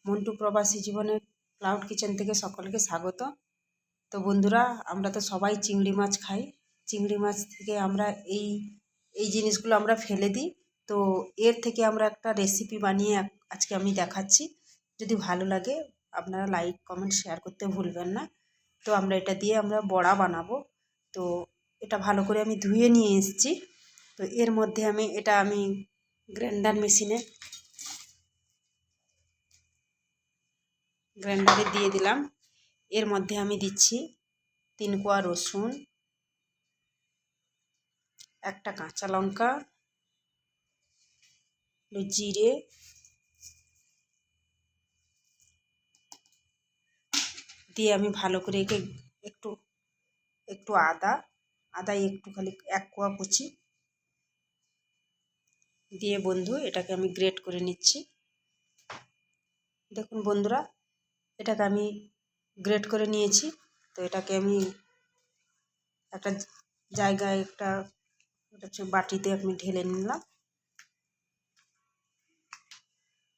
মন্টু প্রবাসী জীবনের cloud kitchen থেকে সকলকে স্বাগত। তো বন্ধুরা, আমরা তো সবাই চিংড়ি মাছ খাই। চিংড়ি মাছ থেকে আমরা এই এই জিনিসগুলো আমরা ফেলে দিই। তো এর থেকে আমরা একটা রেসিপি বানিয়ে আজকে আমি দেখাচ্ছি। যদি ভালো লাগে আপনারা লাইক কমেন্ট শেয়ার করতে ভুলবেন না। তো আমরা এটা দিয়ে আমরা বড়া বানাবো। তো এটা ভালো করে আমি ধুয়ে নিয়ে এসেছি। তো এর মধ্যে আমি গ্রাইন্ডারে দিয়ে দিলাম। এর মধ্যে আমি দিচ্ছি 3 কোয়া রসুন, একটা কাঁচা লঙ্কা, জিরে, দিয়ে আমি ভালো করে একে একটু আদা একটু খালি 1 কোয়া কুচি দিয়ে বন্ধু এটাকে আমি গ্রেট করে নিচ্ছি। দেখুন বন্ধুরা, এটাকে আমি গ্রেট করে নিয়েছি। তো এটাকে আমি একটা জায়গায় একটা বাটিতে আমি ঢেলে নিলাম।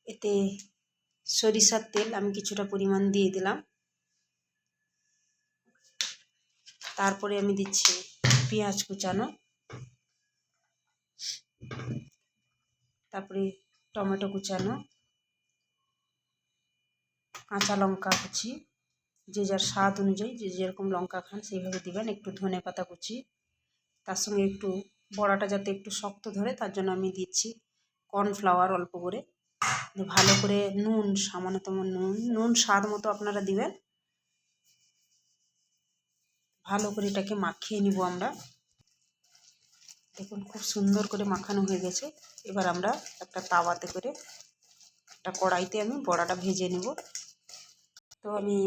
এতে সরিষার তেল আমি কিছুটা পরিমাণ দিয়ে দিলাম। তারপরে আমি দিচ্ছি পেঁয়াজ কুচানো, তারপরে টমেটো কুচানো, কাঁচা লঙ্কা কুচি, যে যার স্বাদ অনুযায়ী যে যেরকম লঙ্কা খান সেইভাবে দিবেন, একটু ধনেপাতা কুচি। তার সঙ্গে একটু বড়াটা যাতে একটু শক্ত ধরে তার জন্য আমি দিচ্ছি কর্নফ্লাওয়ার অল্প করে। ভালো করে নুন, সামান্যতম নুন স্বাদ মতো আপনারা দিবেন। ভালো করে এটাকে মাখিয়ে নিব আমরা। দেখুন খুব সুন্দর করে মাখানো হয়ে গেছে। এবার আমরা একটা তাওয়াতে করে একটা কড়াইতে আমি বড়াটা ভেজে নেব। তো আমি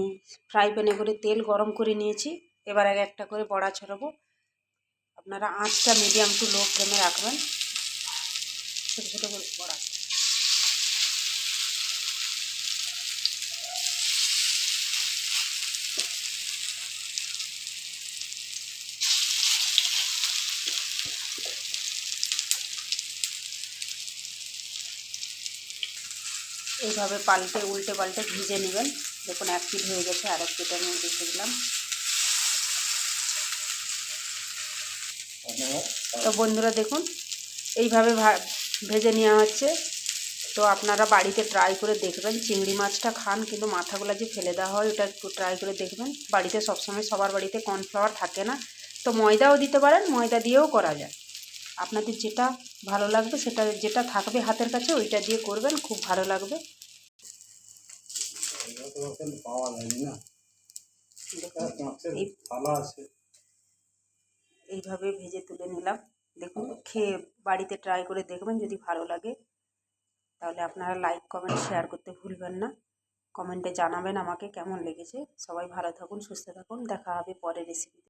ফ্রাই প্যানে করে তেল গরম করে নিয়েছি। এবার একটা করে বড়া ছড়াবো। আপনারা আঁচটা মিডিয়াম টু লো ফ্লেমে রাখবেন। ছোটো ছোটো করে বড়া এইভাবে উল্টে পাল্টে ভিজে নেবেন। দেখুন এক পিঠ হয়ে গেছে, আর এক পিঠ আমি দেখে দিলাম। তো বন্ধুরা দেখুন এইভাবে ভেজে নেওয়া হচ্ছে। তো আপনারা বাড়িতে ট্রাই করে দেখবেন। চিংড়ি মাছটা খান কিন্তু মাথাগুলো যে ফেলে দেওয়া হয় ওটা একটু ট্রাই করে দেখবেন। বাড়িতে সবসময় সবার বাড়িতে কর্নফ্লাওয়ার থাকে না, তো ময়দাও দিতে পারেন, ময়দা দিয়েও করা যায়। আপনাদের যেটা ভালো লাগবে সেটা, যেটা থাকবে হাতের কাছে ওইটা দিয়ে করবেন, খুব ভালো লাগবে। এইভাবে ভেজে তুলে নিলাম। দেখুন খেয়ে বাড়িতে ট্রাই করে দেখবেন, যদি ভালো লাগে তাহলে আপনারা লাইক কমেন্ট শেয়ার করতে ভুলবেন না। কমেন্টে জানাবেন আমাকে কেমন লেগেছে। সবাই ভালো থাকুন, সুস্থ থাকুন, দেখা হবে পরের রেসিপিতে।